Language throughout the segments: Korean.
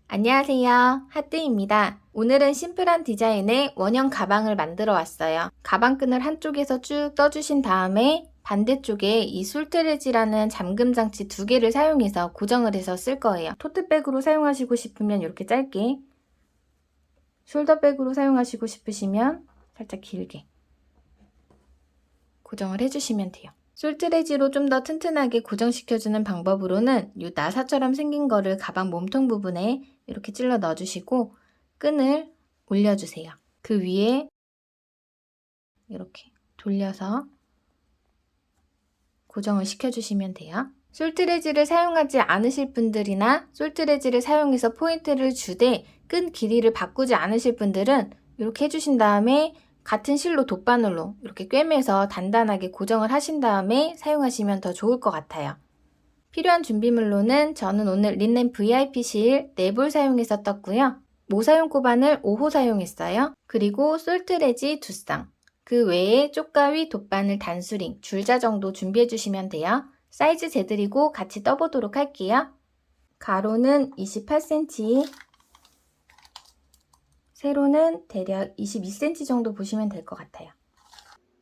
안녕하세요. 하뜨입니다. 오늘은 심플한 디자인의 원형 가방을 만들어 왔어요. 가방끈을 한쪽에서 쭉 떠주신 다음에 반대쪽에 이 솔트레지라는 잠금 장치 2개를 사용해서 고정을 해서 쓸 거예요. 토트백으로 사용하시고 싶으면 이렇게 짧게, 숄더백으로 사용하시고 싶으시면 살짝 길게 고정을 해주시면 돼요. 솔트레지로 좀 더 튼튼하게 고정시켜주는 방법으로는 이 나사처럼 생긴 거를 가방 몸통 부분에 이렇게 찔러 넣어주시고 끈을 올려주세요. 그 위에 이렇게 돌려서 고정을 시켜주시면 돼요. 솔트레지를 사용하지 않으실 분들이나 솔트레지를 사용해서 포인트를 주되 끈 길이를 바꾸지 않으실 분들은 이렇게 해주신 다음에 같은 실로 돗바늘로 이렇게 꿰매서 단단하게 고정을 하신 다음에 사용하시면 더 좋을 것 같아요. 필요한 준비물로는 저는 오늘 린넨 VIP 실 4볼 사용해서 떴고요. 모사용 코바늘 5호 사용했어요. 그리고 솔트레지 2쌍. 그 외에 쪽가위, 돗바늘, 단수링, 줄자 정도 준비해 주시면 돼요. 사이즈 재드리고 같이 떠보도록 할게요. 가로는 28cm, 세로는 대략 22cm 정도 보시면 될 것 같아요.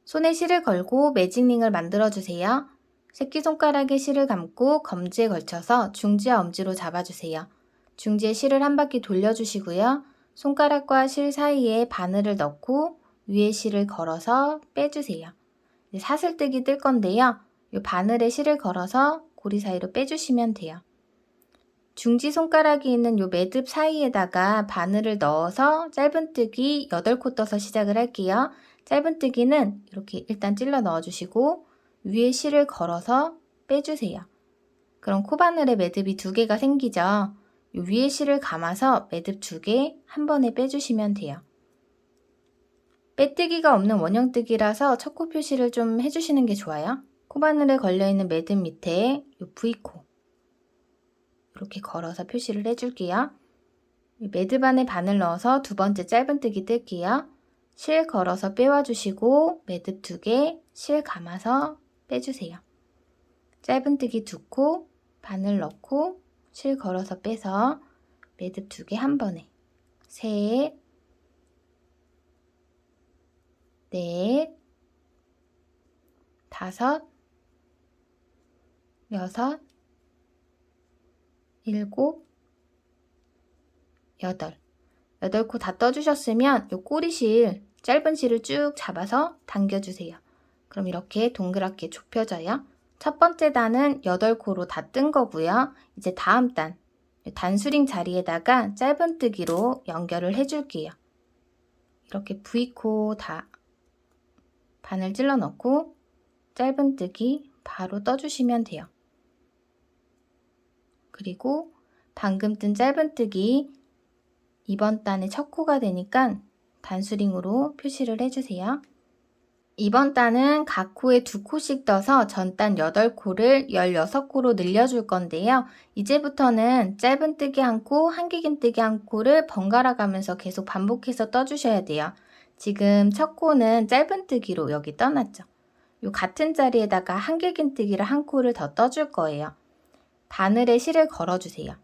손에 실을 걸고 매직링을 만들어 주세요. 새끼손가락에 실을 감고 검지에 걸쳐서 중지와 엄지로 잡아주세요. 중지에 실을 한 바퀴 돌려주시고요. 손가락과 실 사이에 바늘을 넣고 위에 실을 걸어서 빼주세요. 사슬뜨기 뜰 건데요. 이 바늘에 실을 걸어서 고리 사이로 빼주시면 돼요. 중지 손가락이 있는 이 매듭 사이에다가 바늘을 넣어서 짧은뜨기 8코 떠서 시작을 할게요. 짧은뜨기는 이렇게 일단 찔러 넣어주시고 위에 실을 걸어서 빼주세요. 그럼 코바늘에 매듭이 2개가 생기죠. 위에 실을 감아서 매듭 2개 한 번에 빼주시면 돼요. 빼뜨기가 없는 원형뜨기라서 첫 코 표시를 좀 해주시는 게 좋아요. 코바늘에 걸려있는 매듭 밑에 이 V코 이렇게 걸어서 표시를 해줄게요. 매듭 안에 바늘 넣어서 2번째 짧은뜨기 뜰게요. 실 걸어서 빼와주시고 매듭 2개 실 감아서 빼주세요. 짧은뜨기 2코 바늘 넣고 실 걸어서 빼서 매듭 2개 한 번에 셋, 넷, 다섯, 여섯, 일곱, 여덟. 8코 다 떠주셨으면 이 꼬리실, 짧은 실을 쭉 잡아서 당겨주세요. 그럼 이렇게 동그랗게 좁혀져요. 첫 번째 단은 8코로 다 뜬 거고요. 이제 다음 단, 단수링 자리에다가 짧은뜨기로 연결을 해줄게요. 이렇게 V코 다 바늘 찔러 넣고 짧은뜨기 바로 떠주시면 돼요. 그리고 방금 뜬 짧은뜨기 이번 단의 첫 코가 되니까 단수링으로 표시를 해주세요. 이번 단은 각 코에 2코씩 떠서 전단 8코를 16코로 늘려줄 건데요. 이제부터는 짧은뜨기 1코, 한길긴뜨기 1코를 번갈아 가면서 계속 반복해서 떠주셔야 돼요. 지금 첫 코는 짧은뜨기로 여기 떠났죠. 이 같은 자리에다가 한길긴뜨기를 1코를 더 떠줄 거예요. 바늘에 실을 걸어주세요.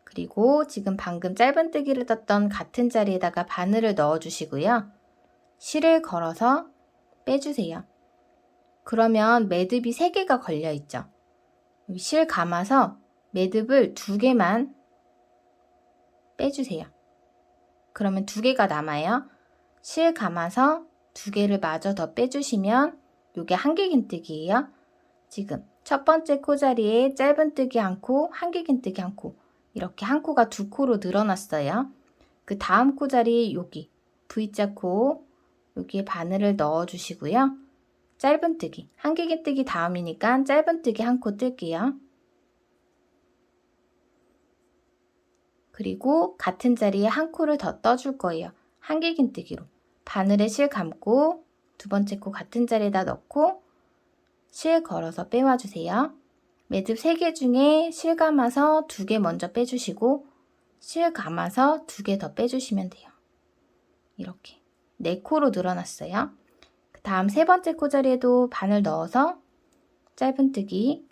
그리고 지금 방금 짧은뜨기를 떴던 같은 자리에다가 바늘을 넣어주시고요. 실을 걸어서 빼주세요. 그러면 매듭이 3개가 걸려있죠. 실 감아서 매듭을 2개만 빼주세요. 그러면 2개가 남아요. 실 감아서 2개를 마저 더 빼주시면 이게 한길긴뜨기예요. 지금 첫 번째 코 자리에 짧은뜨기 1코, 한길긴뜨기 1코 이렇게 1코가 2코로 늘어났어요. 그 다음 코 자리 여기 V자 코 여기에 바늘을 넣어주시고요. 짧은뜨기, 한길긴뜨기 다음이니까 짧은뜨기 1코 뜰게요. 그리고 같은 자리에 1코를 더 떠줄 거예요. 한길긴뜨기로 바늘에 실 감고 2번째 코 같은 자리에다 넣고 실 걸어서 빼와주세요. 매듭 3개 중에 실 감아서 2개 먼저 빼주시고 실 감아서 2개 더 빼주시면 돼요. 이렇게 4코로 늘어났어요. 그 다음 3번째 코 자리에도 바늘 넣어서 짧은뜨기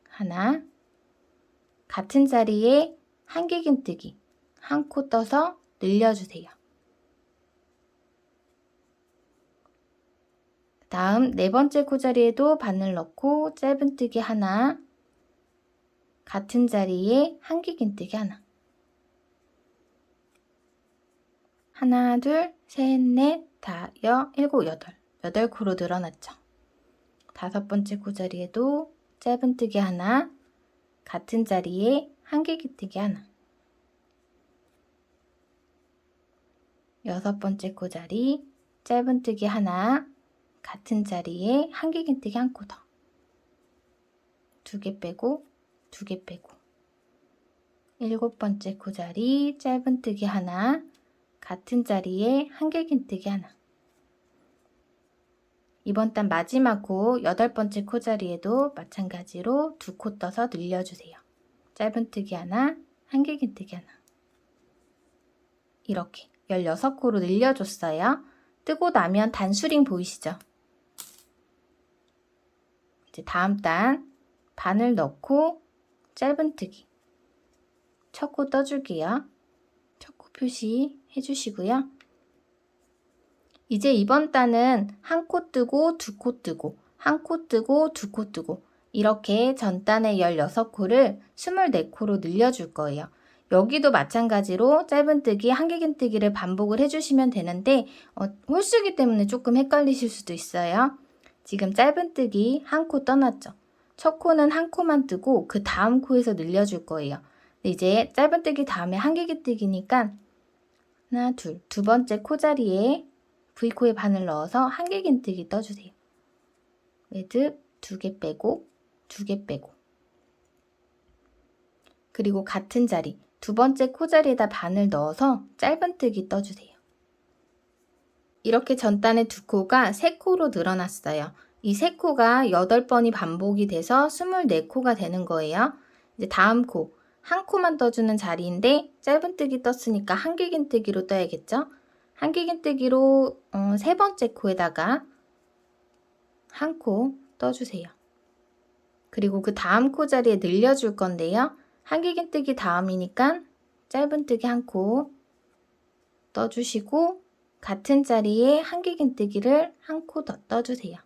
하나, 같은 자리에 한길긴뜨기 한 코 떠서 늘려주세요. 다음 네 번째 코자리에도 바늘 넣고 짧은뜨기 하나, 같은 자리에 한길긴뜨기 하나. 하나, 둘, 셋, 넷, 다, 일곱, 여덟. 8코로 늘어났죠. 다섯 번째 코자리에도 짧은뜨기 하나, 같은 자리에 한길긴뜨기 하나. 여섯 번째 코자리 짧은뜨기 하나, 같은 자리에 한길긴뜨기 한 코 더. 2개 빼고 2개 빼고. 일곱 번째 코자리 짧은뜨기 하나, 같은 자리에 한길긴뜨기 하나. 이번 단 마지막 코 여덟 번째 코자리에도 마찬가지로 2코 떠서 늘려주세요. 짧은뜨기 하나, 한길긴뜨기 하나. 이렇게 16코로 늘려줬어요. 뜨고 나면 단수링 보이시죠? 이제 다음 단 바늘 넣고 짧은뜨기 첫 코 떠줄게요. 첫 코 표시 해주시고요. 이제 이번 단은 한 코 뜨고 2코 뜨고 한 코 뜨고 2코 뜨고 이렇게 전 단의 16코를 24코로 늘려줄 거예요. 여기도 마찬가지로 짧은뜨기, 한길긴뜨기를 반복을 해주시면 되는데 홀수기 때문에 조금 헷갈리실 수도 있어요. 지금 짧은뜨기 한 코 떠났죠. 첫 코는 한 코만 뜨고 그 다음 코에서 늘려줄 거예요. 이제 짧은뜨기 다음에 한길긴뜨기니까 하나, 둘, 두 번째 코 자리에 V코에 바늘 넣어서 한길긴뜨기 떠주세요. 매듭 2개 빼고 2개 빼고. 그리고 같은 자리 두 번째 코 자리에다 바늘 넣어서 짧은뜨기 떠주세요. 이렇게 전단의 2코가 3코로 늘어났어요. 이 3코가 8번이 반복이 돼서 24코가 되는 거예요. 이제 다음 코, 한 코만 떠주는 자리인데 짧은뜨기 떴으니까 한길긴뜨기로 떠야겠죠? 한길긴뜨기로 세 번째 코에다가 한 코 떠주세요. 그리고 그 다음 코 자리에 늘려줄 건데요. 한길긴뜨기 다음이니까 짧은뜨기 한 코 떠주시고 같은 자리에 한길긴뜨기를 한 코 더 떠주세요.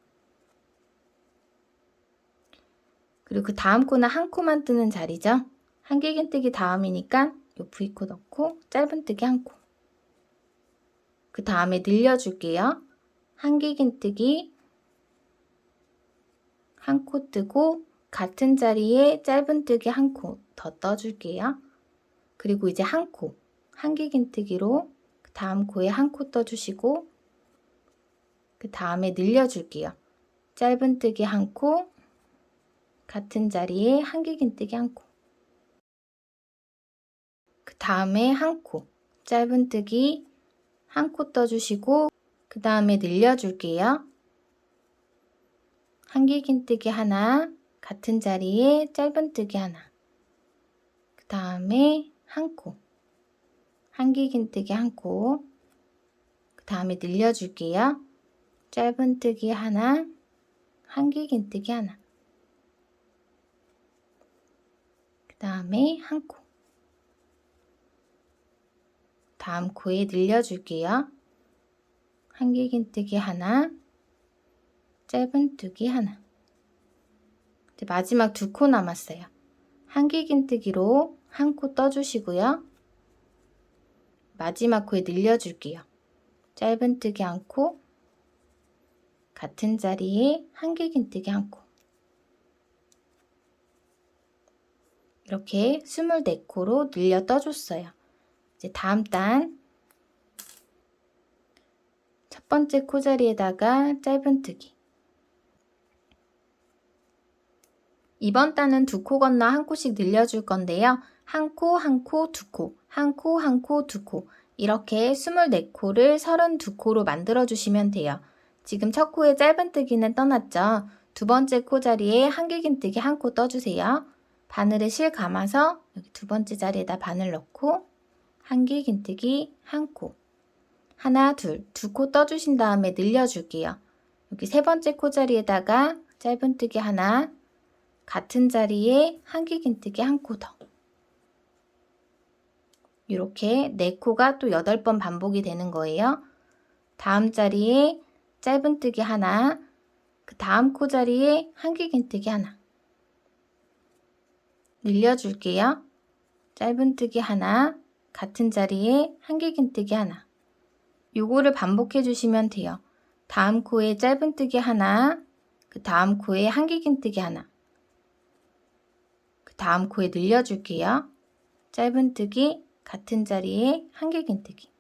그리고 그 다음 코는 한 코만 뜨는 자리죠. 한길긴뜨기 다음이니까 요 V코 넣고 짧은뜨기 한 코. 그 다음에 늘려줄게요. 한길긴뜨기 한 코 뜨고 같은 자리에 짧은뜨기 한 코 더 떠줄게요. 그리고 이제 한 코, 한길긴뜨기로 그 다음 코에 한 코 떠주시고 그 다음에 늘려줄게요. 짧은뜨기 한 코, 같은 자리에 한길긴뜨기 한 코. 그 다음에 한 코, 짧은뜨기 한 코 떠주시고 그 다음에 늘려줄게요. 한길긴뜨기 하나, 같은 자리에 짧은뜨기 하나. 그 다음에 한 코, 한길긴뜨기 한 코. 그 다음에 늘려줄게요. 짧은뜨기 하나, 한길긴뜨기 하나. 그 다음에 한 코. 다음 코에 늘려줄게요. 한길긴뜨기 하나, 짧은뜨기 하나. 이제 마지막 2코 남았어요. 한길긴뜨기로 한 코 떠주시고요. 마지막 코에 늘려줄게요. 짧은뜨기 한 코, 같은 자리에 한길긴뜨기 한 코. 이렇게 24코로 늘려 떠줬어요. 이제 다음 단 첫 번째 코 자리에다가 짧은뜨기. 이번 단은 2코 건너 한 코씩 늘려줄 건데요. 한 코, 한 코, 2코, 한 코, 한 코, 2코 이렇게 24코를 32코로 만들어주시면 돼요. 지금 첫 코에 짧은뜨기는 떠났죠. 두 번째 코 자리에 한길긴뜨기 한 코 떠주세요. 바늘에 실 감아서 여기 두 번째 자리에다 바늘 넣고 한길긴뜨기 한 코. 하나, 둘, 2코 떠주신 다음에 늘려줄게요. 여기 세 번째 코 자리에다가 짧은뜨기 하나, 같은 자리에 한길긴뜨기 한 코 더. 이렇게 4코가 또 8번 반복이 되는 거예요. 다음 자리에 짧은뜨기 하나, 그 다음 코 자리에 한길긴뜨기 하나. 늘려줄게요. 짧은뜨기 하나, 같은 자리에 한길긴뜨기 하나. 요거를 반복해 주시면 돼요. 다음 코에 짧은뜨기 하나, 그 다음 코에 한길긴뜨기 하나. 그 다음 코에 늘려줄게요. 짧은뜨기, 같은 자리에 한길긴뜨기.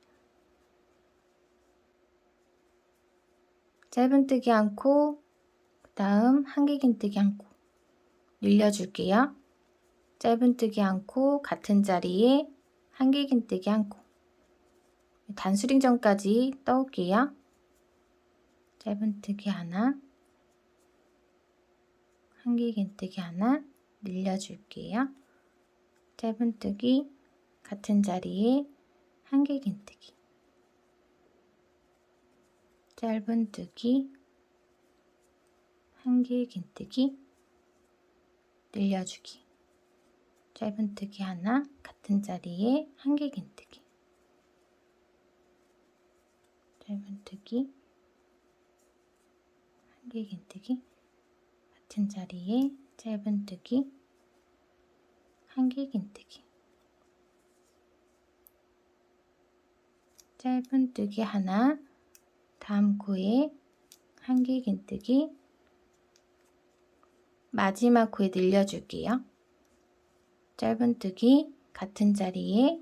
짧은뜨기 한 코, 그 다음 한길긴뜨기 한 코. 늘려줄게요. 짧은뜨기 한 코, 같은 자리에 한길긴뜨기 한 코. 단수링 전까지 떠올게요. 짧은뜨기 하나, 한길긴뜨기 하나, 늘려줄게요. 짧은뜨기, 같은 자리에 한길긴뜨기. 짧은뜨기, 한길긴뜨기, 늘려주기. 짧은뜨기 하나, 같은 자리에 한길긴뜨기. 짧은뜨기, 한길긴뜨기, 같은 자리에 짧은뜨기, 한길긴뜨기. 짧은뜨기 하나, 다음 코에 한길긴뜨기, 마지막 코에 늘려줄게요. 짧은뜨기, 같은 자리에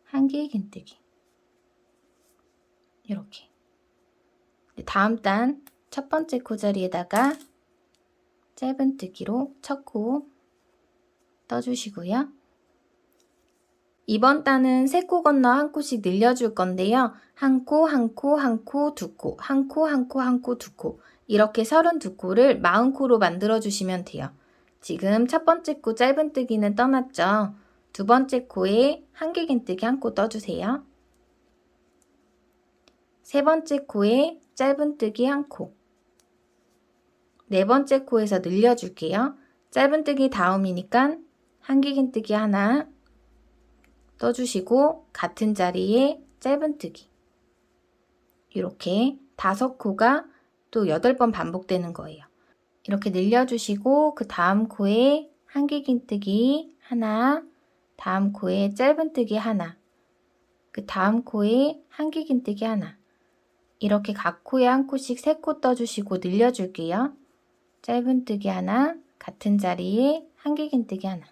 한길긴뜨기. 이렇게. 다음 단 첫 번째 코 자리에다가 짧은뜨기로 첫 코 떠주시고요. 이번 단은 3코 건너 한 코씩 늘려줄 건데요. 한 코, 한 코, 한 코, 두 코, 한 코, 한 코, 한 코, 두 코. 이렇게 32코를 40코로 만들어 주시면 돼요. 지금 첫 번째 코 짧은뜨기는 떠났죠. 두 번째 코에 한길긴뜨기 한 코 떠주세요. 세 번째 코에 짧은뜨기 한 코. 네 번째 코에서 늘려줄게요. 짧은뜨기 다음이니까 한길긴뜨기 하나 떠주시고 같은 자리에 짧은뜨기. 이렇게 5코가 또 8번 반복되는 거예요. 이렇게 늘려주시고 그 다음 코에 한길긴뜨기 하나, 다음 코에 짧은뜨기 하나, 그 다음 코에 한길긴뜨기 하나. 이렇게 각 코에 한 코씩 3코 떠주시고 늘려줄게요. 짧은뜨기 하나, 같은 자리에 한길긴뜨기 하나.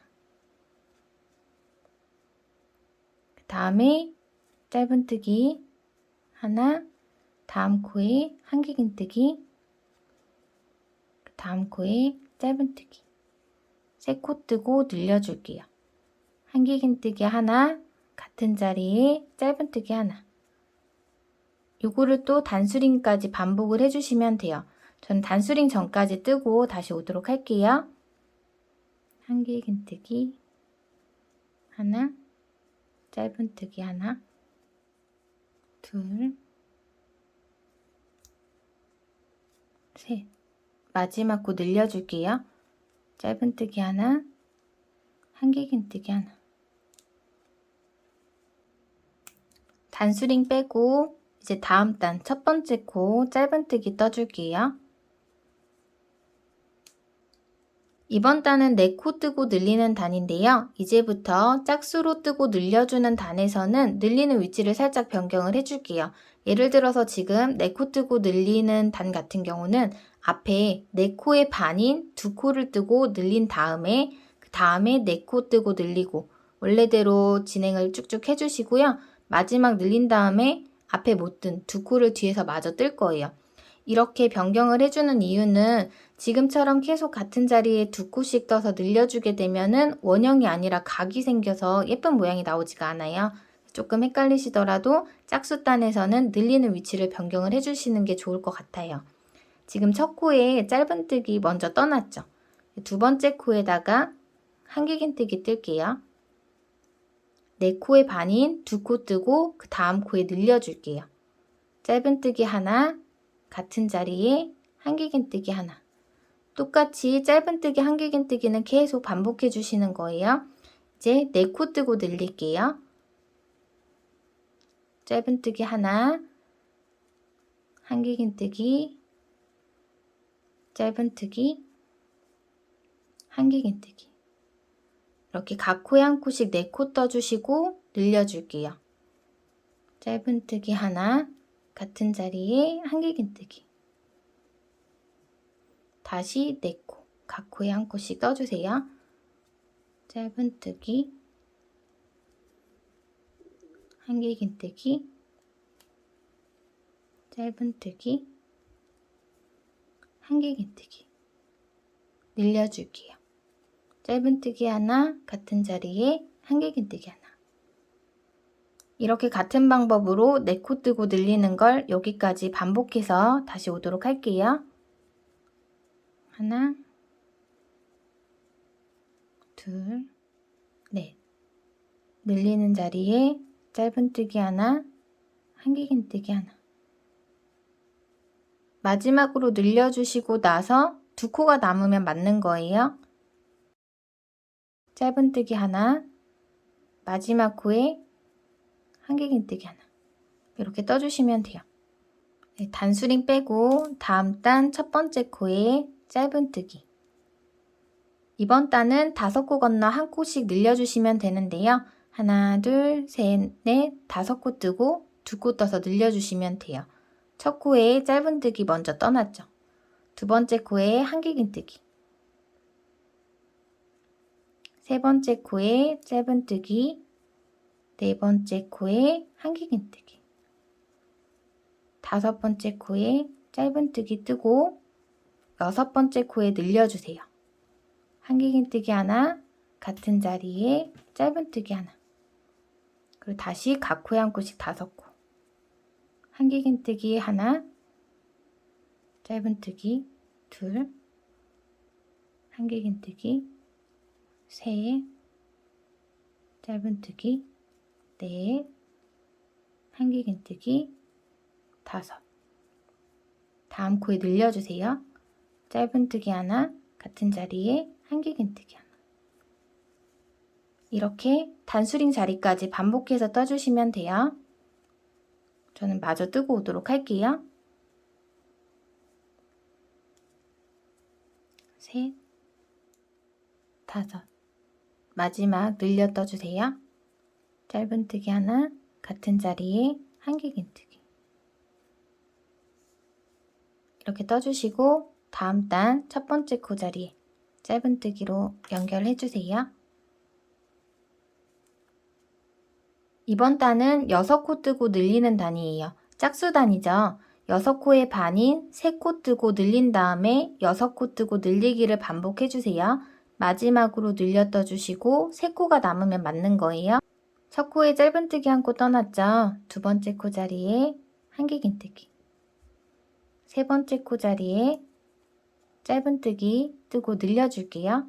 그 다음에 짧은뜨기 하나, 다음 코에 한길긴뜨기, 그 다음 코에 짧은뜨기. 3코 뜨고 늘려줄게요. 한길긴뜨기 하나, 같은 자리에 짧은뜨기 하나. 요거를 또 단수링까지 반복을 해주시면 돼요. 전 단수링 전까지 뜨고 다시 오도록 할게요. 한길긴뜨기 하나, 짧은뜨기 하나, 둘, 셋. 마지막 코 늘려줄게요. 짧은뜨기 하나, 한길긴뜨기 하나. 단수링 빼고 이제 다음 단 첫 번째 코 짧은뜨기 떠줄게요. 이번 단은 4코 뜨고 늘리는 단인데요. 이제부터 짝수로 뜨고 늘려주는 단에서는 늘리는 위치를 살짝 변경을 해줄게요. 예를 들어서 지금 4코 뜨고 늘리는 단 같은 경우는 앞에 4코의 반인 2코를 뜨고 늘린 다음에 그 다음에 4코 뜨고 늘리고 원래대로 진행을 쭉쭉 해주시고요. 마지막 늘린 다음에 앞에 못 뜬 2코를 뒤에서 마저 뜰 거예요. 이렇게 변경을 해주는 이유는 지금처럼 계속 같은 자리에 2코씩 떠서 늘려주게 되면은 원형이 아니라 각이 생겨서 예쁜 모양이 나오지가 않아요. 조금 헷갈리시더라도 짝수단에서는 늘리는 위치를 변경을 해주시는 게 좋을 것 같아요. 지금 첫 코에 짧은뜨기 먼저 떠났죠. 두 번째 코에다가 한길긴뜨기 뜰게요. 4코의 반인 2코 뜨고 그 다음 코에 늘려줄게요. 짧은뜨기 하나, 같은 자리에 한길긴뜨기 하나. 똑같이 짧은뜨기, 한길긴뜨기는 계속 반복해 주시는 거예요. 이제 4코 뜨고 늘릴게요. 짧은뜨기 하나, 한길긴뜨기, 짧은뜨기, 한길긴뜨기. 이렇게 각 코에 한 코씩 4코 떠주시고 늘려줄게요. 짧은뜨기 하나, 같은 자리에 한길긴뜨기. 다시 4코, 각 코에 한 코씩 떠주세요. 짧은뜨기, 한길긴뜨기, 짧은뜨기, 한길긴뜨기. 늘려줄게요. 짧은뜨기 하나, 같은 자리에 한길긴뜨기 하나. 이렇게 같은 방법으로 4코 뜨고 늘리는 걸 여기까지 반복해서 다시 오도록 할게요. 하나, 둘, 넷. 늘리는 자리에 짧은뜨기 하나, 한길긴뜨기 하나. 마지막으로 늘려주시고 나서 2코가 남으면 맞는 거예요. 짧은뜨기 하나, 마지막 코에 한길긴뜨기 하나. 이렇게 떠주시면 돼요. 네, 단수링 빼고 다음 단 첫 번째 코에 짧은뜨기. 이번 단은 5코 건너 한 코씩 늘려주시면 되는데요. 하나, 둘, 셋, 넷, 5코 뜨고 2코 떠서 늘려주시면 돼요. 첫 코에 짧은뜨기 먼저 떠났죠. 두 번째 코에 한길긴뜨기. 세 번째 코에 짧은뜨기. 네 번째 코에 한길긴뜨기. 5번째 코에 짧은뜨기 뜨고 6번째 코에 늘려주세요. 한길긴뜨기 하나, 같은 자리에 짧은뜨기 하나. 그리고 다시 각 코에 한 코씩 5코. 한길긴뜨기 하나, 짧은뜨기 둘, 한길긴뜨기 셋, 짧은뜨기 넷, 한길긴뜨기 5. 다음 코에 늘려주세요. 짧은뜨기 하나, 같은 자리에 한길긴뜨기 하나. 이렇게 단수링 자리까지 반복해서 떠주시면 돼요. 저는 마저 뜨고 오도록 할게요. 셋, 5. 마지막 늘려 떠주세요. 짧은뜨기 하나, 같은 자리에 한길긴뜨기. 이렇게 떠주시고 다음 단 첫 번째 코 자리에 짧은뜨기로 연결해주세요. 이번 단은 6코 뜨고 늘리는 단이에요. 짝수단이죠. 6코의 반인 3코 뜨고 늘린 다음에 6코 뜨고 늘리기를 반복해주세요. 마지막으로 늘려 떠주시고 3코가 남으면 맞는 거예요. 첫 코에 짧은뜨기 한 코 떠났죠. 두 번째 코 자리에 한길긴뜨기. 세 번째 코 자리에 짧은뜨기 뜨고 늘려줄게요.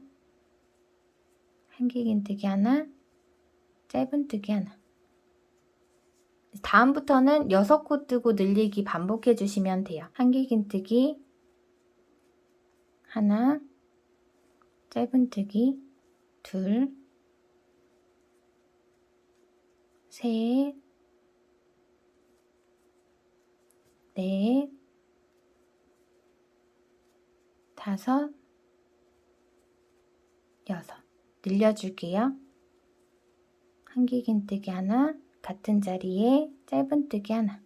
한길긴뜨기 하나, 짧은뜨기 하나. 다음부터는 6코 뜨고 늘리기 반복해 주시면 돼요. 한길긴뜨기 하나, 짧은뜨기 둘, 셋, 넷, 5, 6. 늘려줄게요. 한길긴뜨기 하나, 같은 자리에 짧은뜨기 하나.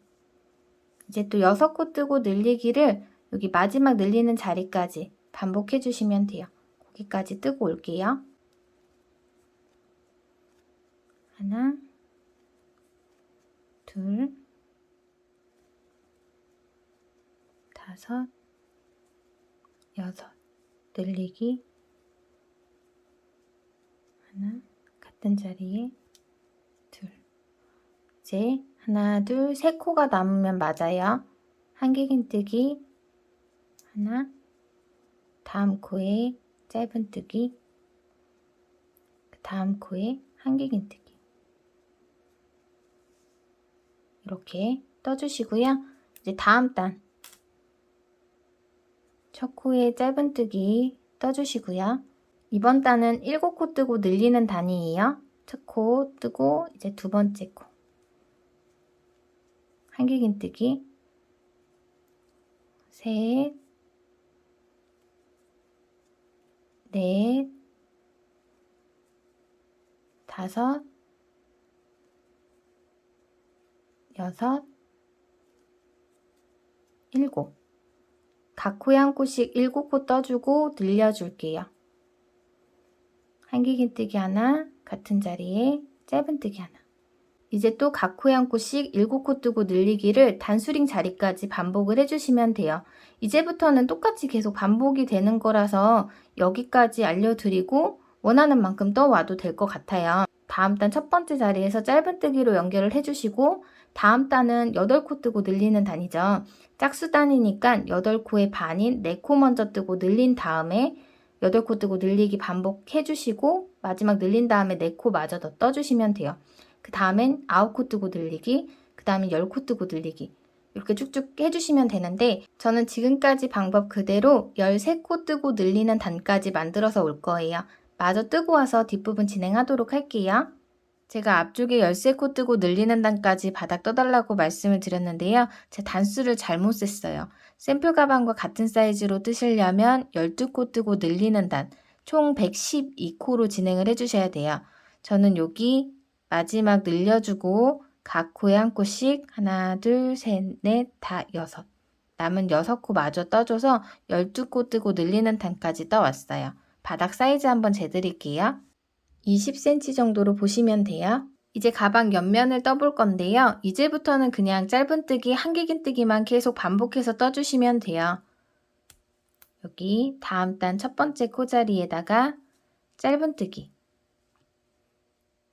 이제 또 6코 뜨고 늘리기를 여기 마지막 늘리는 자리까지 반복해 주시면 돼요. 거기까지 뜨고 올게요. 하나, 둘, 5, 6. 늘리기 하나, 같은 자리에 둘. 이제 하나, 둘, 3코가 남으면 맞아요. 한길긴뜨기 하나, 다음 코에 짧은뜨기, 다음 코에 한길긴뜨기. 이렇게 떠주시고요. 이제 다음 단 첫 코에 짧은뜨기 떠주시고요. 이번 단은 7코 뜨고 늘리는 단이에요. 첫 코 뜨고 이제 두 번째 코 한길긴뜨기 셋, 넷, 다섯, 여섯, 일곱. 각 코에 한 코씩 7코 떠주고 늘려줄게요. 한길긴뜨기 하나, 같은 자리에 짧은뜨기 하나. 이제 또 각 코에 한 코씩 7코 뜨고 늘리기를 단수링 자리까지 반복을 해주시면 돼요. 이제부터는 똑같이 계속 반복이 되는 거라서 여기까지 알려드리고 원하는 만큼 떠와도 될 것 같아요. 다음 단 첫 번째 자리에서 짧은뜨기로 연결을 해주시고 다음 단은 8코 뜨고 늘리는 단이죠. 짝수 단이니까 8코의 반인 4코 먼저 뜨고 늘린 다음에 8코 뜨고 늘리기 반복해주시고 마지막 늘린 다음에 4코 마저 더 떠주시면 돼요. 그 다음엔 9코 뜨고 늘리기, 그 다음엔 10코 뜨고 늘리기 이렇게 쭉쭉 해주시면 되는데 저는 지금까지 방법 그대로 13코 뜨고 늘리는 단까지 만들어서 올 거예요. 마저 뜨고 와서 뒷부분 진행하도록 할게요. 제가 앞쪽에 13코 뜨고 늘리는 단까지 바닥 떠달라고 말씀을 드렸는데요. 제 단수를 잘못 셌어요. 샘플 가방과 같은 사이즈로 뜨시려면 12코 뜨고 늘리는 단, 총 112코로 진행을 해주셔야 돼요. 저는 여기 마지막 늘려주고 각 코에 한 코씩 하나, 둘, 셋, 넷, 다 6. 남은 6코 마저 떠줘서 12코 뜨고 늘리는 단까지 떠왔어요. 바닥 사이즈 한번 재드릴게요. 20cm 정도로 보시면 돼요. 이제 가방 옆면을 떠볼 건데요. 이제부터는 그냥 짧은뜨기, 한길긴뜨기만 계속 반복해서 떠주시면 돼요. 여기 다음 단 첫 번째 코자리에다가 짧은뜨기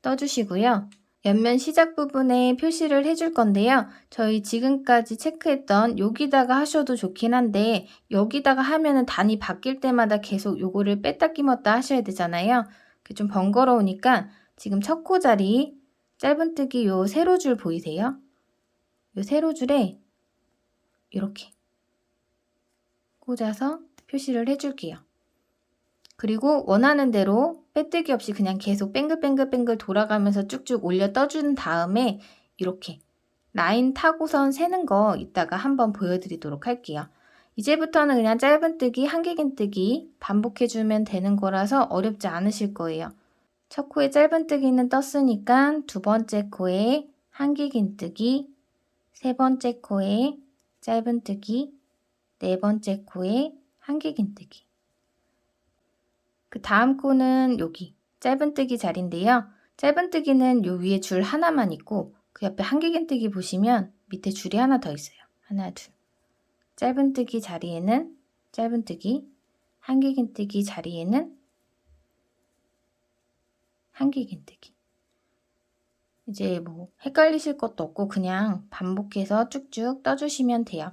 떠주시고요. 옆면 시작 부분에 표시를 해줄 건데요. 저희 지금까지 체크했던 여기다가 하셔도 좋긴 한데 여기다가 하면은 단이 바뀔 때마다 계속 요거를 뺐다 끼웠다 하셔야 되잖아요. 좀 번거로우니까 지금 첫 코 자리 짧은뜨기 요 세로줄 보이세요? 요 세로줄에 이렇게 꽂아서 표시를 해줄게요. 그리고 원하는 대로 빼뜨기 없이 그냥 계속 뱅글뱅글 돌아가면서 쭉쭉 올려 떠준 다음에 이렇게 라인 타고선 세는 거 이따가 한번 보여드리도록 할게요. 이제부터는 그냥 짧은뜨기, 한길긴뜨기 반복해주면 되는 거라서 어렵지 않으실 거예요. 첫 코에 짧은뜨기는 떴으니까 두 번째 코에 한길긴뜨기, 세 번째 코에 짧은뜨기, 네 번째 코에 한길긴뜨기. 그 다음 코는 여기 짧은뜨기 자리인데요. 짧은뜨기는 요 위에 줄 하나만 있고 그 옆에 한길긴뜨기 보시면 밑에 줄이 하나 더 있어요. 하나, 둘. 짧은뜨기 자리에는 짧은뜨기, 한길긴뜨기 자리에는 한길긴뜨기. 이제 뭐 헷갈리실 것도 없고 그냥 반복해서 쭉쭉 떠주시면 돼요.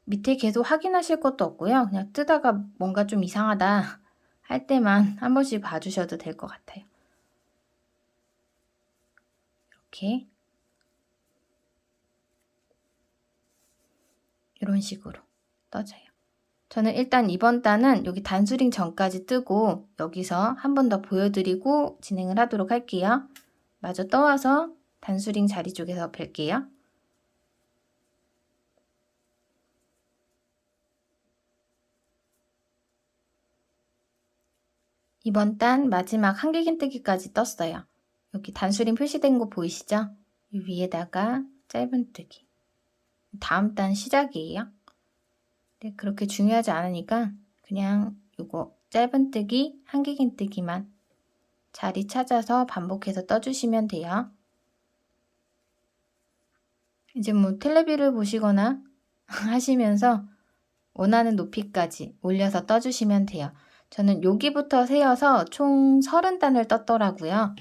밑에 계속 확인하실 것도 없고요. 그냥 뜨다가 뭔가 좀 이상하다 할 때만 한 번씩 봐주셔도 될 것 같아요. 이렇게 이런 식으로 떠져요. 저는 일단 이번 단은 여기 단수링 전까지 뜨고 여기서 한 번 더 보여드리고 진행을 하도록 할게요. 마저 떠와서 단수링 자리 쪽에서 뵐게요. 이번 단 마지막 한길긴뜨기까지 떴어요. 여기 단수링 표시된 거 보이시죠? 이 위에다가 짧은뜨기. 다음 단 시작이에요. 네, 그렇게 중요하지 않으니까 그냥 이거 짧은뜨기, 한길긴뜨기만 자리 찾아서 반복해서 떠주시면 돼요. 이제 뭐 텔레비를 보시거나 하시면서 원하는 높이까지 올려서 떠주시면 돼요. 저는 여기부터 세어서 총 30단을 떴더라고요.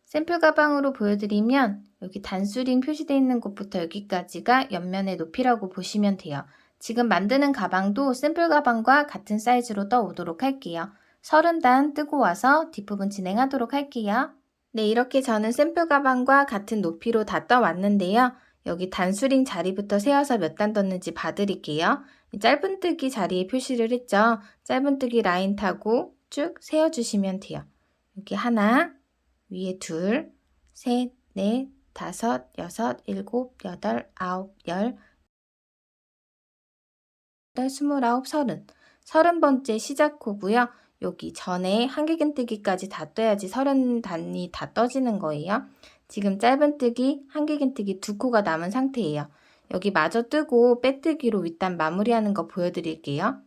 샘플 가방으로 보여드리면 여기 단수링 표시되어 있는 곳부터 여기까지가 옆면의 높이라고 보시면 돼요. 지금 만드는 가방도 샘플 가방과 같은 사이즈로 떠오도록 할게요. 30단 뜨고 와서 뒷부분 진행하도록 할게요. 네, 이렇게 저는 샘플 가방과 같은 높이로 다 떠왔는데요. 여기 단수링 자리부터 세어서 몇 단 떴는지 봐드릴게요. 짧은뜨기 자리에 표시를 했죠. 짧은뜨기 라인 타고 쭉 세어주시면 돼요. 여기 하나, 위에 둘, 셋, 넷, 다섯, 여섯, 일곱, 여덟, 아홉, 열, 29, 30. 30번째 시작호고요. 여기 전에 한길긴뜨기까지 다 떠야지 30단이 다 떠지는 거예요. 지금 짧은뜨기, 한길긴뜨기 2코가 남은 상태예요. 여기 마저 뜨고 빼뜨기로 윗단 마무리하는 거 보여드릴게요.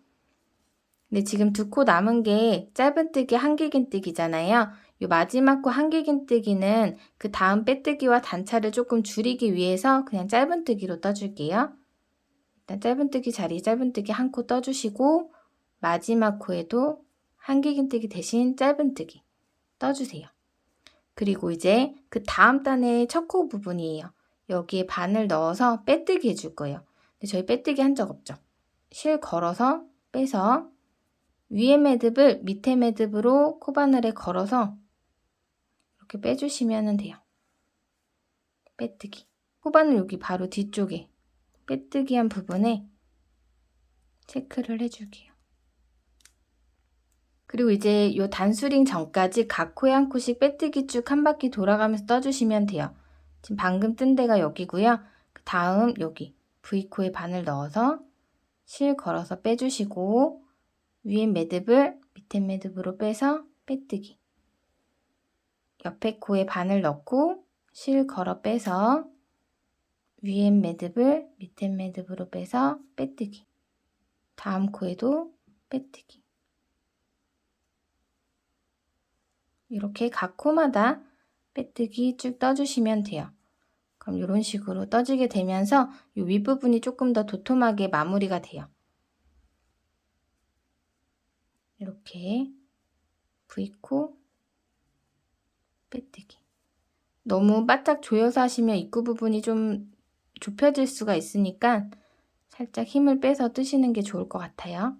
근데 지금 2코 남은 게 짧은뜨기, 한길긴뜨기잖아요. 이 마지막 코 한길긴뜨기는 그 다음 빼뜨기와 단차를 조금 줄이기 위해서 그냥 짧은뜨기로 떠줄게요. 일단 짧은뜨기 자리에 짧은뜨기 한 코 떠주시고 마지막 코에도 한길긴뜨기 대신 짧은뜨기 떠주세요. 그리고 이제 그 다음 단의 첫 코 부분이에요. 여기에 바늘 넣어서 빼뜨기 해줄 거예요. 근데 저희 빼뜨기 한 적 없죠. 실 걸어서 빼서 위에 매듭을 밑에 매듭으로 코바늘에 걸어서 이렇게 빼주시면 돼요. 빼뜨기. 코바늘 여기 바로 뒤쪽에 빼뜨기 한 부분에 체크를 해줄게요. 그리고 이제 이 단수링 전까지 각 코에 한 코씩 빼뜨기 쭉 한 바퀴 돌아가면서 떠주시면 돼요. 지금 방금 뜬 데가 여기고요. 그 다음 여기 V코에 바늘 넣어서 실 걸어서 빼주시고 위에 매듭을 밑에 매듭으로 빼서 빼뜨기. 옆에 코에 바늘 넣고 실 걸어 빼서 위에 매듭을 밑에 매듭으로 빼서 빼뜨기. 다음 코에도 빼뜨기. 이렇게 각 코마다 빼뜨기 쭉 떠주시면 돼요. 그럼 이런 식으로 떠지게 되면서 이 윗부분이 조금 더 도톰하게 마무리가 돼요. 이렇게 V코 빼뜨기. 너무 바짝 조여서 하시면 입구 부분이 좀 좁혀질 수가 있으니까 살짝 힘을 빼서 뜨시는 게 좋을 것 같아요.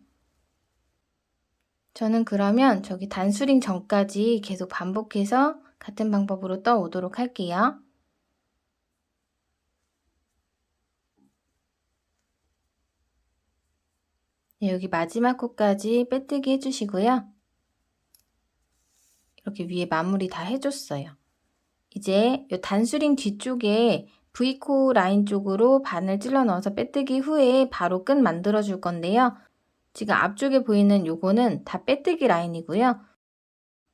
저는 그러면 저기 단수링 전까지 계속 반복해서 같은 방법으로 떠오도록 할게요. 네, 여기 마지막 코까지 빼뜨기 해주시고요. 이렇게 위에 마무리 다 해줬어요. 이제 이 단수링 뒤쪽에 V코 라인 쪽으로 바늘 찔러 넣어서 빼뜨기 후에 바로 끈 만들어 줄 건데요. 지금 앞쪽에 보이는 요거는 다 빼뜨기 라인이고요.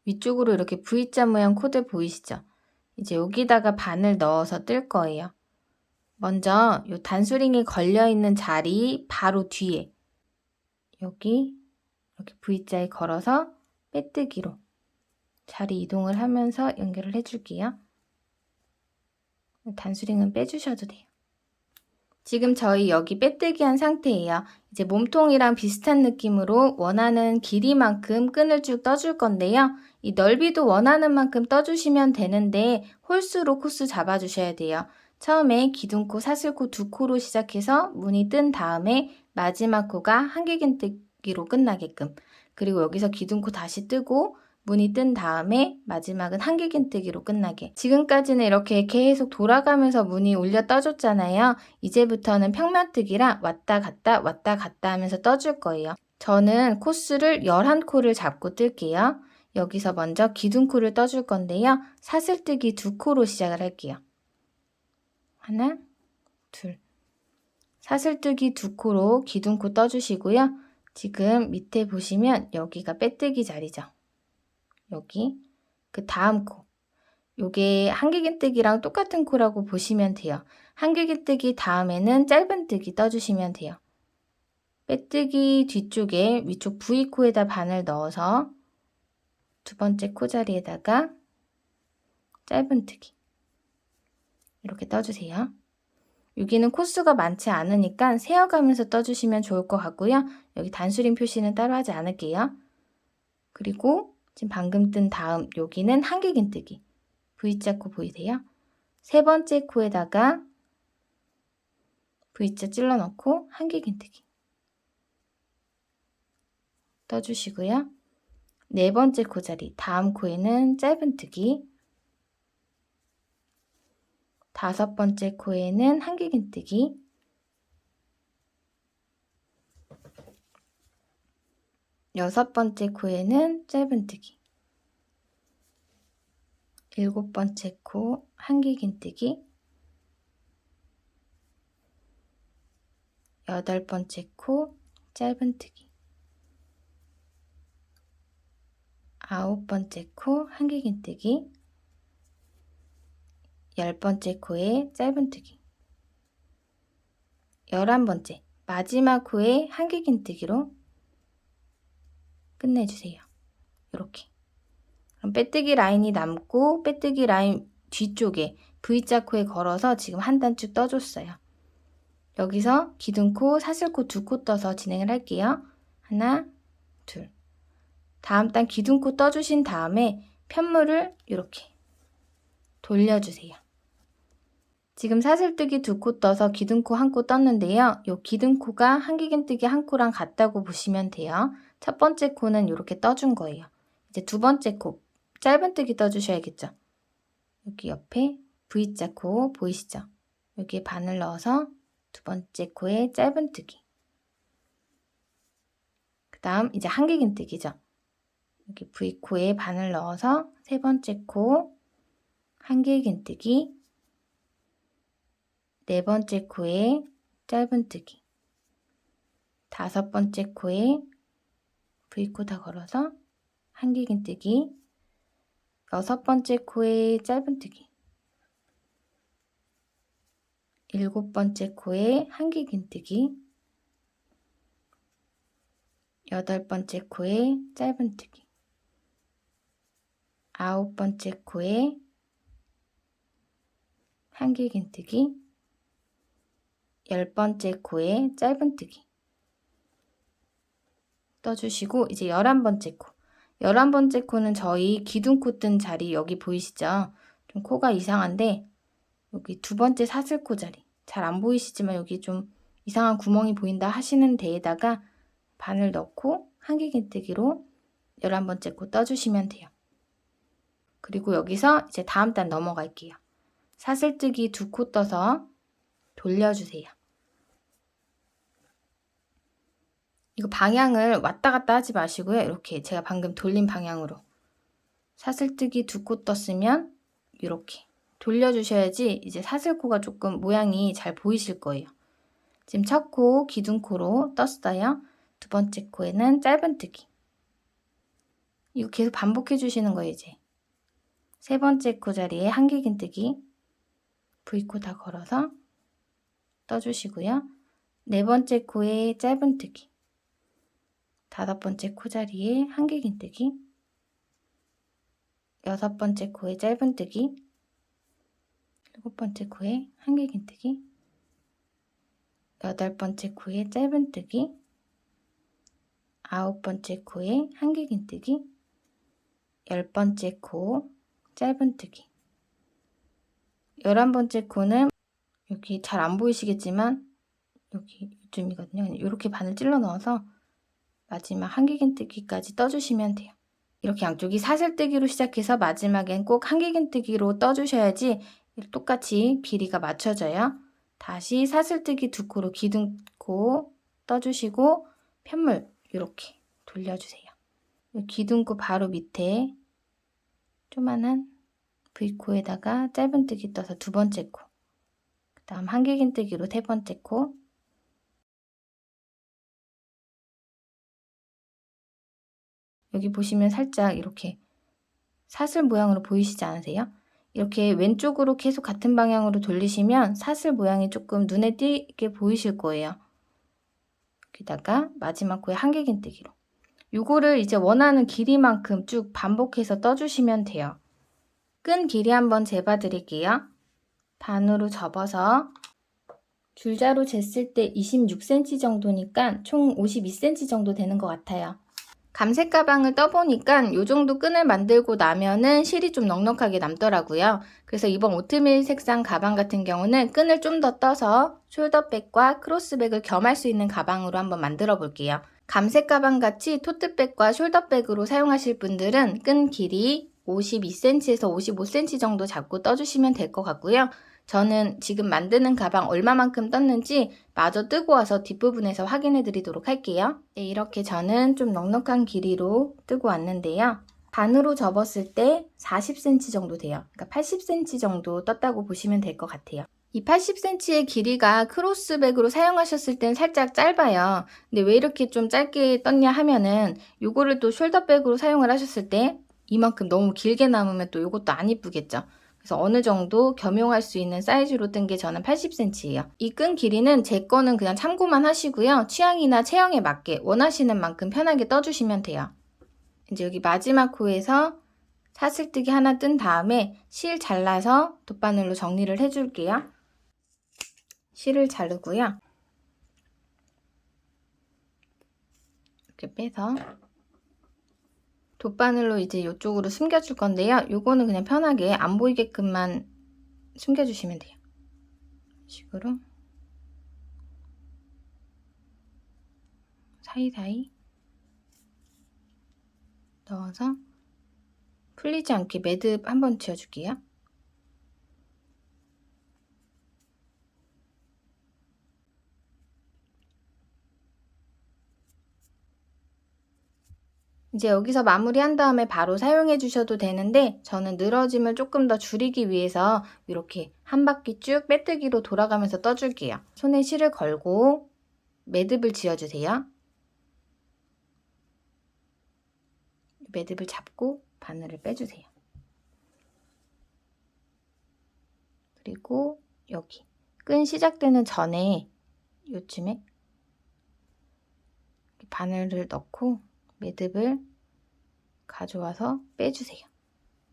위쪽으로 이렇게 V자 모양 코드 보이시죠? 이제 여기다가 바늘 넣어서 뜰 거예요. 먼저 요 단수링이 걸려있는 자리 바로 뒤에 여기 이렇게 V자에 걸어서 빼뜨기로 자리 이동을 하면서 연결을 해줄게요. 단수링은 빼주셔도 돼요. 지금 저희 여기 빼뜨기 한 상태예요. 이제 몸통이랑 비슷한 느낌으로 원하는 길이만큼 끈을 쭉 떠줄 건데요. 이 넓이도 원하는 만큼 떠주시면 되는데 홀수로 코스 잡아주셔야 돼요. 처음에 기둥코, 사슬코 2코로 시작해서 무늬 뜬 다음에 마지막 코가 한길긴뜨기로 끝나게끔, 그리고 여기서 기둥코 다시 뜨고 무늬 뜬 다음에 마지막은 한길긴뜨기로 끝나게. 지금까지는 이렇게 계속 돌아가면서 무늬 올려 떠줬잖아요. 이제부터는 평면뜨기라 왔다 갔다 하면서 떠줄 거예요. 저는 코스를 11코를 잡고 뜰게요. 여기서 먼저 기둥코를 떠줄 건데요. 사슬뜨기 2코로 시작을 할게요. 하나, 둘. 사슬뜨기 2코로 기둥코 떠주시고요. 지금 밑에 보시면 여기가 빼뜨기 자리죠. 여기 그 다음 코, 요게 한길긴뜨기랑 똑같은 코라고 보시면 돼요. 한길긴뜨기 다음에는 짧은뜨기 떠주시면 돼요. 빼뜨기 뒤쪽에 위쪽 V코에다 바늘 넣어서 두 번째 코 자리에다가 짧은뜨기 이렇게 떠주세요. 여기는 코수가 많지 않으니까 세어가면서 떠주시면 좋을 것 같고요. 여기 단수링 표시는 따로 하지 않을게요. 그리고 지금 방금 뜬 다음 여기는 한길긴뜨기 V자 코 보이세요? 세 번째 코에다가 V자 찔러 넣고 한길긴뜨기 떠주시고요. 네 번째 코 자리, 다음 코에는 짧은뜨기, 다섯 번째 코에는 한길긴뜨기, 여섯 번째 코에는 짧은뜨기, 7번째 코 한길긴뜨기, 8번째 코 짧은뜨기, 9번째 코 한길긴뜨기, 10번째 코에 짧은뜨기, 11번째 마지막 코에 한길긴뜨기로 끝내주세요. 이렇게. 그럼 빼뜨기 라인이 남고 빼뜨기 라인 뒤쪽에 V자 코에 걸어서 지금 한 단 쭉 떠줬어요. 여기서 기둥코, 사슬코 2코 떠서 진행을 할게요. 하나, 둘. 다음 단 기둥코 떠주신 다음에 편물을 이렇게 돌려주세요. 지금 사슬뜨기 2코 떠서 기둥코 1코 떴는데요. 이 기둥코가 한길긴뜨기 1코랑 같다고 보시면 돼요. 첫 번째 코는 이렇게 떠준 거예요. 이제 두 번째 코 짧은뜨기 떠주셔야겠죠. 여기 옆에 V자 코 보이시죠? 여기에 바늘 넣어서 두 번째 코에 짧은뜨기. 그 다음 이제 한길긴뜨기죠. 여기 V코에 바늘 넣어서 세 번째 코 한길긴뜨기, 네 번째 코에 짧은뜨기, 다섯 번째 코에 V코 다 걸어서 한길긴뜨기, 여섯 번째 코에 짧은뜨기, 일곱 번째 코에 한길긴뜨기, 여덟 번째 코에 짧은뜨기, 아홉 번째 코에 한길긴뜨기, 열 번째 코에 짧은뜨기 떠주시고 이제 11번째 코. 11번째 코는 저희 기둥코 뜬 자리 여기 보이시죠? 좀 코가 이상한데 여기 두 번째 사슬코 자리 잘 안 보이시지만 여기 좀 이상한 구멍이 보인다 하시는 데에다가 바늘 넣고 한길긴뜨기로 11번째 코 떠주시면 돼요. 그리고 여기서 이제 다음 단 넘어갈게요. 사슬뜨기 2코 떠서 돌려주세요. 이거 방향을 왔다 갔다 하지 마시고요. 이렇게 제가 방금 돌린 방향으로 사슬뜨기 2코 떴으면 이렇게 돌려주셔야지 이제 사슬코가 조금 모양이 잘 보이실 거예요. 지금 첫 코 기둥코로 떴어요. 두 번째 코에는 짧은뜨기. 이거 계속 반복해 주시는 거예요. 이제 세 번째 코 자리에 한길긴뜨기, V코 다 걸어서 떠주시고요. 네 번째 코에 짧은뜨기, 다섯 번째 코 자리에 한길긴뜨기, 여섯 번째 코에 짧은뜨기, 일곱 번째 코에 한길긴뜨기, 여덟 번째 코에 짧은뜨기, 아홉 번째 코에 한길긴뜨기, 열 번째 코 짧은뜨기, 11번째 코는 여기 잘 안 보이시겠지만 여기 요쯤이거든요. 이렇게 바늘 찔러 넣어서 마지막 한길긴뜨기까지 떠주시면 돼요. 이렇게 양쪽이 사슬뜨기로 시작해서 마지막엔 꼭 한길긴뜨기로 떠주셔야지 똑같이 길이가 맞춰져요. 다시 사슬뜨기 2코로 기둥코 떠주시고 편물 이렇게 돌려주세요. 기둥코 바로 밑에 조만한 V코에다가 짧은뜨기 떠서 두 번째 코, 그 다음 한길긴뜨기로 세 번째 코, 여기 보시면 살짝 이렇게 사슬 모양으로 보이시지 않으세요? 이렇게 왼쪽으로 계속 같은 방향으로 돌리시면 사슬 모양이 조금 눈에 띄게 보이실 거예요. 여기다가 마지막 코에 한길긴뜨기로. 요거를 이제 원하는 길이만큼 쭉 반복해서 떠주시면 돼요. 끈 길이 한번 재봐 드릴게요. 반으로 접어서 줄자로 쟀을 때 26cm 정도니까 총 52cm 정도 되는 것 같아요. 감색 가방을 떠보니까 이 정도 끈을 만들고 나면은 실이 좀 넉넉하게 남더라고요. 그래서 이번 오트밀 색상 가방 같은 경우는 끈을 좀 더 떠서 숄더백과 크로스백을 겸할 수 있는 가방으로 한번 만들어 볼게요. 감색 가방 같이 토트백과 숄더백으로 사용하실 분들은 끈 길이 52cm에서 55cm 정도 잡고 떠주시면 될 것 같고요. 저는 지금 만드는 가방 얼마만큼 떴는지 마저 뜨고 와서 뒷부분에서 확인해 드리도록 할게요. 네, 이렇게 저는 좀 넉넉한 길이로 뜨고 왔는데요. 반으로 접었을 때 40cm 정도 돼요. 그러니까 80cm 정도 떴다고 보시면 될 것 같아요. 이 80cm의 길이가 크로스백으로 사용하셨을 땐 살짝 짧아요. 근데 왜 이렇게 좀 짧게 떴냐 하면은 요거를 또 숄더백으로 사용을 하셨을 때 이만큼 너무 길게 남으면 또 요것도 안 이쁘겠죠. 그래서 어느 정도 겸용할 수 있는 사이즈로 뜬 게 저는 80cm예요. 이 끈 길이는 제 거는 그냥 참고만 하시고요. 취향이나 체형에 맞게 원하시는 만큼 편하게 떠주시면 돼요. 이제 여기 마지막 코에서 사슬뜨기 하나 뜬 다음에 실 잘라서 돗바늘로 정리를 해줄게요. 실을 자르고요. 이렇게 빼서 돗바늘로 이제 이쪽으로 숨겨줄 건데요. 요거는 그냥 편하게 안 보이게끔만 숨겨주시면 돼요. 이런 식으로 사이사이 넣어서 풀리지 않게 매듭 한번 지어줄게요. 이제 여기서 마무리한 다음에 바로 사용해 주셔도 되는데 저는 늘어짐을 조금 더 줄이기 위해서 이렇게 한 바퀴 쭉 빼뜨기로 돌아가면서 떠줄게요. 손에 실을 걸고 매듭을 지어주세요. 매듭을 잡고 바늘을 빼주세요. 그리고 여기 끈 시작되는 전에 요쯤에 바늘을 넣고 매듭을 가져와서 빼주세요.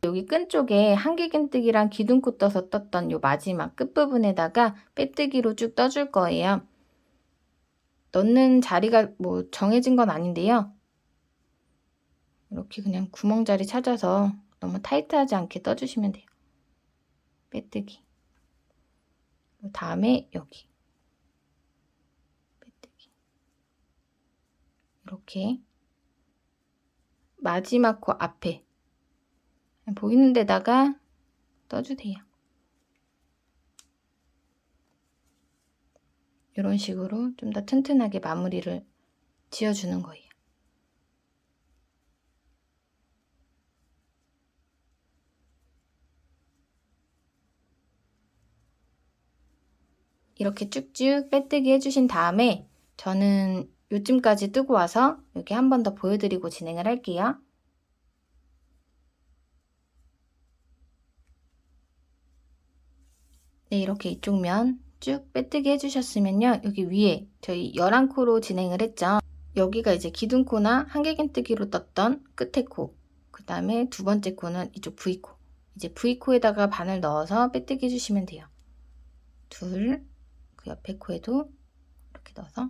여기 끈 쪽에 한길긴뜨기랑 기둥코 떠서 떴던 요 마지막 끝부분에다가 빼뜨기로 쭉 떠줄 거예요. 넣는 자리가 뭐 정해진 건 아닌데요. 이렇게 그냥 구멍 자리 찾아서 너무 타이트하지 않게 떠주시면 돼요. 빼뜨기. 그 다음에 여기 빼뜨기. 이렇게 마지막 코 앞에 보이는 데다가 떠주세요. 이런 식으로 좀 더 튼튼하게 마무리를 지어주는 거예요. 이렇게 쭉쭉 빼뜨기 해주신 다음에 저는 요쯤까지 뜨고 와서 여기 한 번 더 보여드리고 진행을 할게요. 네, 이렇게 이쪽 면 쭉 빼뜨기 해주셨으면요. 여기 위에 저희 11코로 진행을 했죠. 여기가 이제 기둥코나 한길긴뜨기로 떴던 끝에 코, 그 다음에 두 번째 코는 이쪽 V코. 이제 V코에다가 바늘 넣어서 빼뜨기 해주시면 돼요. 둘, 그 옆에 코에도 이렇게 넣어서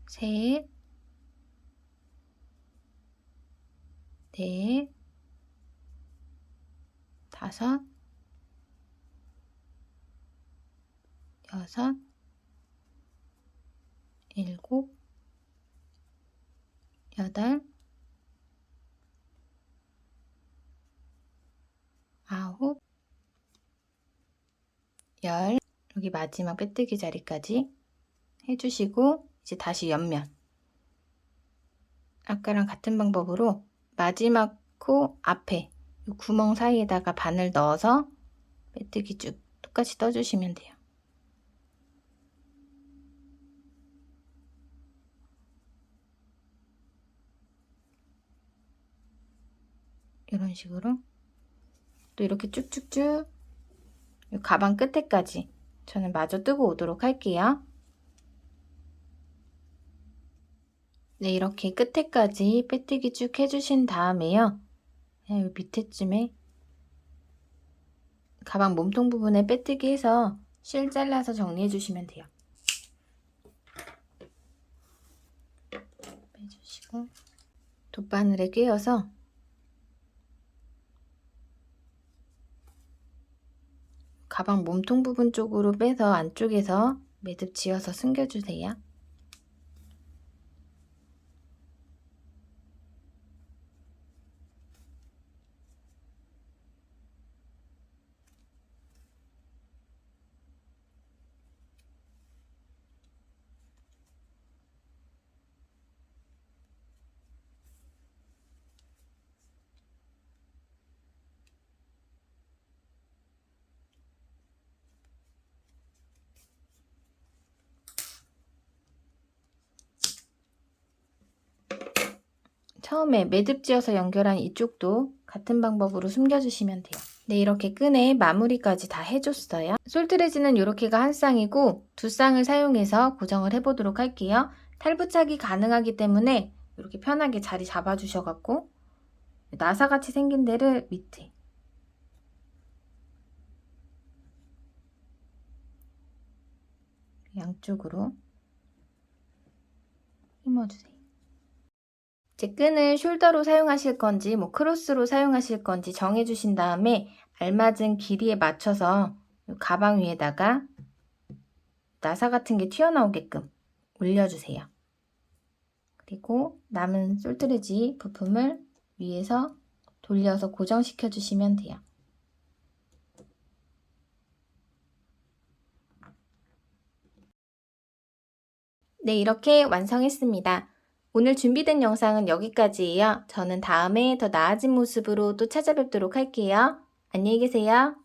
셋, 넷, 다섯, 여섯, 일곱, 여덟, 아홉, 열. 여기 마지막 빼뜨기 자리까지 해주시고 이제 다시 옆면. 아까랑 같은 방법으로 마지막 코 앞에 이 구멍 사이에다가 바늘 넣어서 빼뜨기 쭉 똑같이 떠주시면 돼요. 이런 식으로 또 이렇게 쭉쭉쭉 가방 끝에까지 저는 마저 뜨고 오도록 할게요. 네, 이렇게 끝에까지 빼뜨기 쭉 해주신 다음에요. 그냥 요 밑에쯤에 가방 몸통 부분에 빼뜨기 해서 실 잘라서 정리해 주시면 돼요. 빼주시고 돗바늘에 끼워서 가방 몸통 부분 쪽으로 빼서 안쪽에서 매듭 지어서 숨겨주세요. 처음에 매듭 지어서 연결한 이쪽도 같은 방법으로 숨겨주시면 돼요. 네, 이렇게 끈에 마무리까지 다 해줬어요. 솔트레진은 이렇게가 한 쌍이고 두 쌍을 사용해서 고정을 해보도록 할게요. 탈부착이 가능하기 때문에 이렇게 편하게 자리 잡아주셔갖고 나사같이 생긴 데를 밑에 양쪽으로 힘어주세요. 제 끈을 숄더로 사용하실 건지 크로스로 사용하실 건지 정해주신 다음에 알맞은 길이에 맞춰서 가방 위에다가 나사 같은 게 튀어나오게끔 올려주세요. 그리고 남은 솔트레지 부품을 위에서 돌려서 고정시켜 주시면 돼요. 네, 이렇게 완성했습니다. 오늘 준비된 영상은 여기까지예요. 저는 다음에 더 나아진 모습으로 또 찾아뵙도록 할게요. 안녕히 계세요.